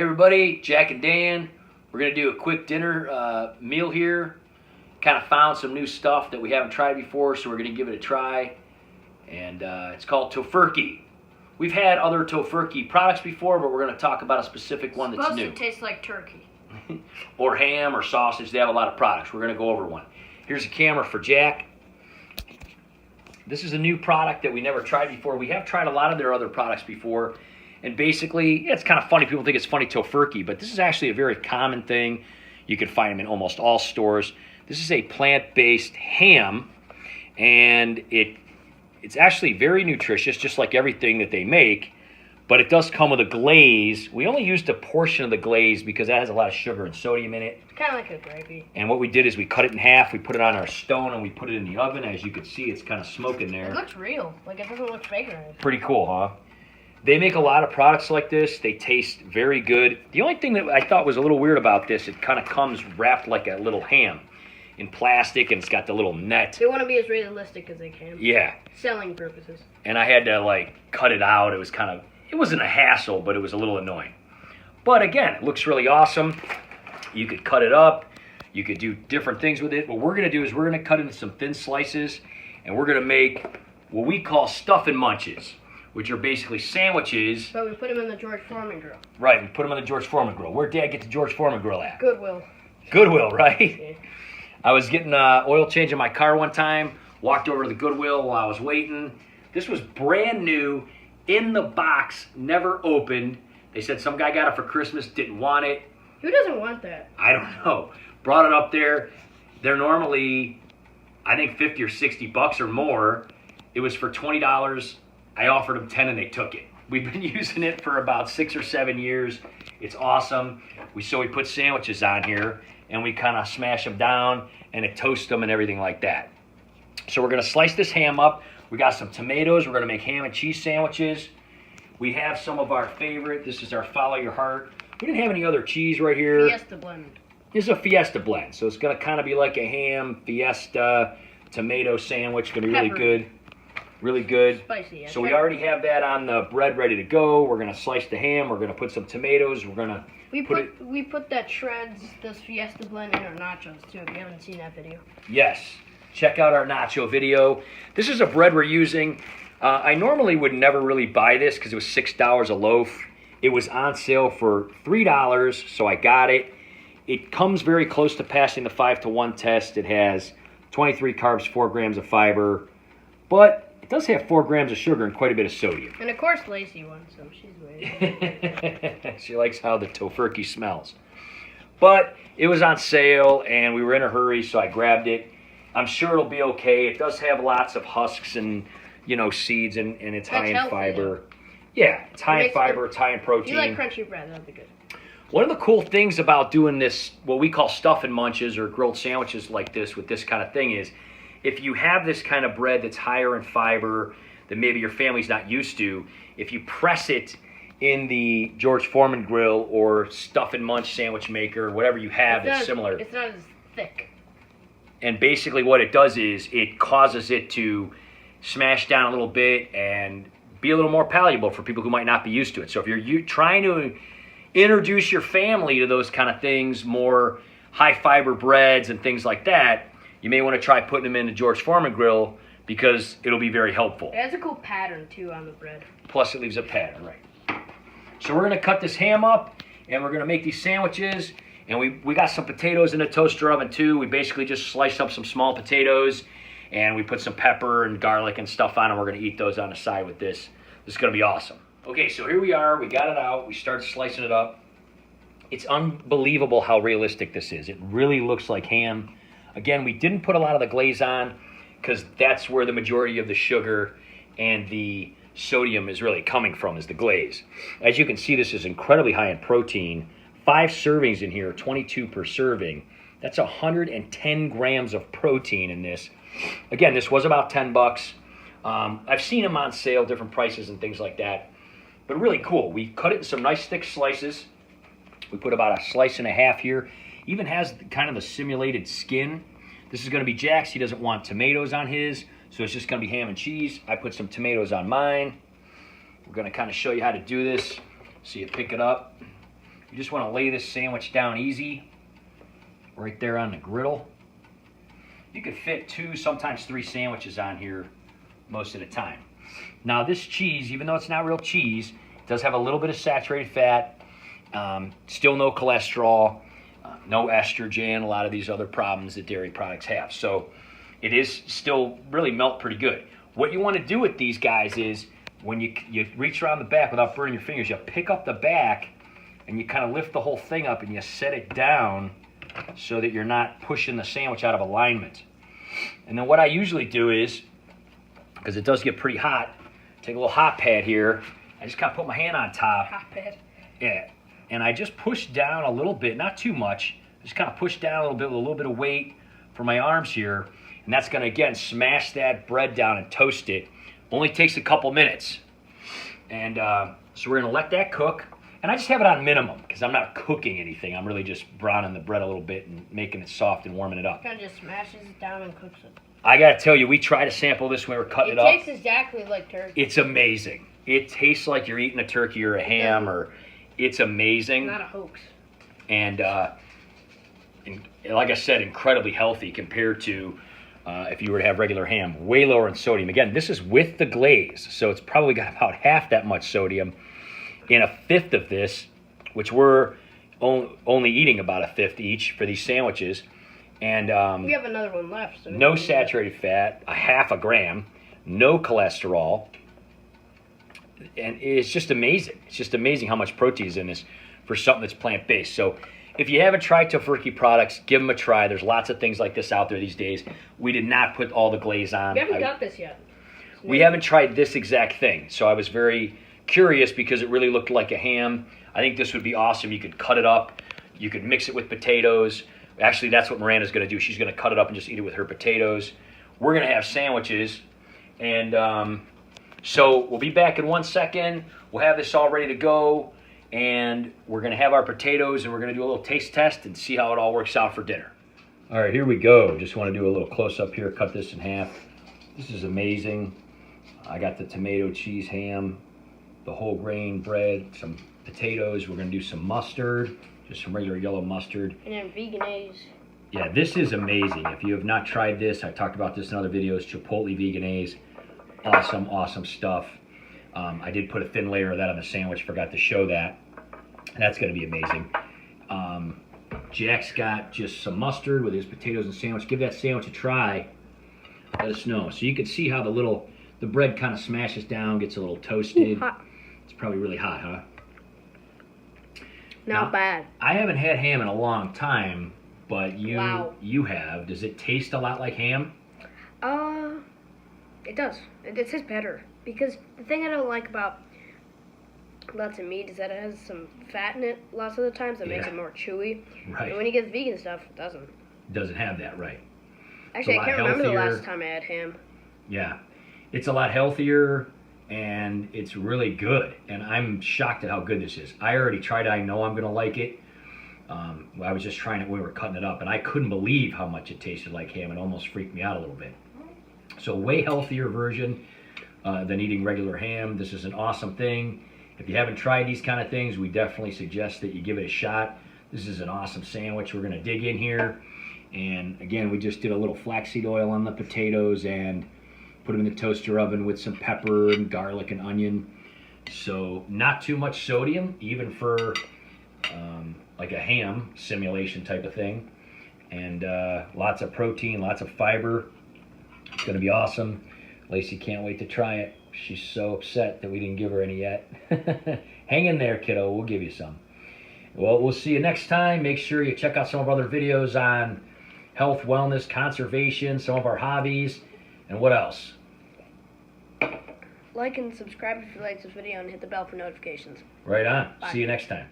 everybody, Jack and Dan. We're going to do a quick dinner meal here. Kind of found some new stuff that we haven't tried before, so we're going to give it a try. And it's called Tofurky. We've had other Tofurky products before, but we're going to talk about a specific one that's new. Supposed to taste like turkey. Or ham or sausage. They have a lot of products. We're going to go over one. Here's a camera for Jack. This is a new product that we never tried before. We have tried a lot of their other products before. And basically, it's kind of funny. People think it's funny Tofurky, but this is actually a very common thing. You can find them in almost all stores. This is a plant-based ham, and it's actually very nutritious, just like everything that they make, but it does come with a glaze. We only used a portion of the glaze because that has a lot of sugar and sodium in it. It's kind of like a gravy. And what we did is we cut it in half, we put it on our stone, and we put it in the oven. As you can see, it's kind of smoking there. It looks real. Like, it doesn't look fake or anything. Pretty cool, huh? They make a lot of products like this. They taste very good. The only thing that I thought was a little weird about this, it kind of comes wrapped like a little ham in plastic, and it's got the little net. They want to be as realistic as they can. Yeah. Selling purposes. And I had to, like, cut it out. It was kind of, it wasn't a hassle, but it was a little annoying. But again, it looks really awesome. You could cut it up. You could do different things with it. What we're going to do is we're going to cut into some thin slices, and we're going to make what we call stuffing munches, which are basically sandwiches. But we put them in the George Foreman grill. Right, we put them in the George Foreman grill. Where'd Dad get the George Foreman grill at? Goodwill. Goodwill, right? Yeah. I was getting oil change in my car one time, walked over to the Goodwill while I was waiting. This was brand new, in the box, never opened. They said some guy got it for Christmas, didn't want it. Who doesn't want that? I don't know. Brought it up there. They're normally, I think, 50 or 60 bucks or more. It was for $20. I offered them 10 and they took it. We've been using it for about 6 or 7 years. It's awesome. So we put sandwiches on here and we kind of smash them down and it toasts them and everything like that. So we're going to slice this ham up. We got some tomatoes. We're going to make ham and cheese sandwiches. We have some of our favorite. This is our Follow Your Heart. We didn't have any other cheese right here. Fiesta blend. This is a Fiesta blend. So it's going to kind of be like a ham, Fiesta, tomato sandwich. Going to be really good. Really good. Spicy. So we already have that on the bread ready to go. We're going to slice the ham. We're going to put some tomatoes. We're going to we put that shreds, this Fiesta blend, in our nachos too. If you haven't seen that video. Yes. Check out our nacho video. This is a bread we're using. I normally would never really buy this because it was $6 a loaf. It was on sale for $3, so I got it. It comes very close to passing the 5-to-1 test. It has 23 carbs, 4 grams of fiber, but it does have 4 grams of sugar and quite a bit of sodium. And of course Lacey won, so she's waiting. She likes how the Tofurky smells. But it was on sale and we were in a hurry, so I grabbed it. I'm sure it'll be okay. It does have lots of husks and, you know, seeds, and it's high in fiber. Yeah, it's high in fiber, it's high in protein. If you like crunchy bread, that'll be good. One of the cool things about doing this, what we call stuffing munches or grilled sandwiches like this with this kind of thing is, if you have this kind of bread that's higher in fiber that maybe your family's not used to, if you press it in the George Foreman grill or stuff and munch sandwich maker, whatever you have that's similar. It's not as thick. And basically what it does is it causes it to smash down a little bit and be a little more palatable for people who might not be used to it. So if you're trying to introduce your family to those kind of things, more high fiber breads and things like that, you may want to try putting them in the George Foreman grill because it'll be very helpful. It has a cool pattern too on the bread. Plus it leaves a pattern, right? So we're going to cut this ham up and we're going to make these sandwiches. And we got some potatoes in the toaster oven too. We basically just sliced up some small potatoes and we put some pepper and garlic and stuff on them. We're going to eat those on the side with this. This is going to be awesome. Okay, so here we are. We got it out. We started slicing it up. It's unbelievable how realistic this is. It really looks like ham. Again, we didn't put a lot of the glaze on because that's where the majority of the sugar and the sodium is really coming from, is the glaze. As you can see, this is incredibly high in protein. 5 servings in here, 22 per serving. That's 110 grams of protein in this. Again, this was about 10 bucks. I've seen them on sale, different prices and things like that. But really cool. We cut it in some nice thick slices. We put about a slice and a half here. Even has kind of the simulated skin. This is going to be Jack's. He doesn't want tomatoes on his, so it's just going to be ham and cheese. I put some tomatoes on mine. We're going to kind of show you how to do this. So you pick it up. You just want to lay this sandwich down easy, right there on the griddle. You could fit 2, sometimes 3 sandwiches on here most of the time. Now this cheese, even though it's not real cheese, it does have a little bit of saturated fat, still no cholesterol, no estrogen, a lot of these other problems that dairy products have. So it is still really melt pretty good. What you want to do with these guys is when you reach around the back without burning your fingers, you pick up the back and you kind of lift the whole thing up and you set it down so that you're not pushing the sandwich out of alignment. And then what I usually do is, because it does get pretty hot, take a little hot pad here. I just kind of put my hand on top. Hot pad. Yeah. And I just push down a little bit, not too much. Just kind of push down a little bit with a little bit of weight for my arms here. And that's going to, again, smash that bread down and toast it. Only takes a couple minutes. And so we're going to let that cook. And I just have it on minimum because I'm not cooking anything. I'm really just browning the bread a little bit and making it soft and warming it up. Kind of just smashes it down and cooks it. I got to tell you, we tried to sample this when we were cutting it up. It tastes exactly like turkey. It's amazing. It tastes like you're eating a turkey or a ham, or it's amazing. Not a hoax. And like I said, incredibly healthy compared to if you were to have regular ham. Way lower in sodium. Again, this is with the glaze, so it's probably got about half that much sodium in a fifth of this, which we're only eating about a fifth each for these sandwiches. And we have another one left. So no saturated fat, a half a gram, no cholesterol. And it's just amazing. It's just amazing how much protein is in this for something that's plant-based. So if you haven't tried Tofurky products, give them a try. There's lots of things like this out there these days. We did not put all the glaze on. We haven't got this yet. We haven't tried this exact thing. So I was very curious because it really looked like a ham. I think this would be awesome. You could cut it up. You could mix it with potatoes. Actually, that's what Miranda's going to do. She's going to cut it up and just eat it with her potatoes. We're going to have sandwiches. And so we'll be back in 1 second. We'll have this all ready to go. And we're going to have our potatoes, and we're going to do a little taste test and see how it all works out for dinner. All right, here we go. Just want to do a little close-up here. Cut this in half. This is amazing. I got the tomato cheese ham, the whole grain bread, some potatoes. We're going to do some mustard, just some regular yellow mustard. And then veganese. Yeah, this is amazing. If you have not tried this, I talked about this in other videos, Chipotle veganese. Awesome, awesome stuff. I did put a thin layer of that on the sandwich, forgot to show that. That's going to be amazing. Jack's got just some mustard with his potatoes and sandwich. Give that sandwich a try. Let us know. So you can see how the bread kind of smashes down, gets a little toasted. Ooh, hot. It's probably really hot, huh? Not Now, bad. I haven't had ham in a long time, but Wow. you have. Does it taste a lot like ham? It does. It tastes better. Because the thing I don't like about lots of meat is that it has some fat in it lots of the times that makes Yeah. it more chewy. Right. And when you get vegan stuff, it doesn't. Doesn't have that, right? Actually, I lot can't remember the healthier. last time I had ham. Yeah. It's a lot healthier, and it's really good. And I'm shocked at how good this is. I already tried it. I know I'm going to like it. I was just trying it when we were cutting it up, and I couldn't believe how much it tasted like ham. It almost freaked me out a little bit. So way healthier version than eating regular ham. This is an awesome thing. If you haven't tried these kind of things, we definitely suggest that you give it a shot. This is an awesome sandwich. We're going to dig in here. And again, we just did a little flaxseed oil on the potatoes and put them in the toaster oven with some pepper and garlic and onion. So not too much sodium, even for like a ham simulation type of thing. And lots of protein, lots of fiber. It's going to be awesome. Lacey can't wait to try it. She's so upset that we didn't give her any yet. Hang in there, kiddo. We'll give you some. Well, we'll see you next time. Make sure you check out some of our other videos on health, wellness, conservation, some of our hobbies, and what else? Like and subscribe if you like this video and hit the bell for notifications. Right on. Bye. See you next time.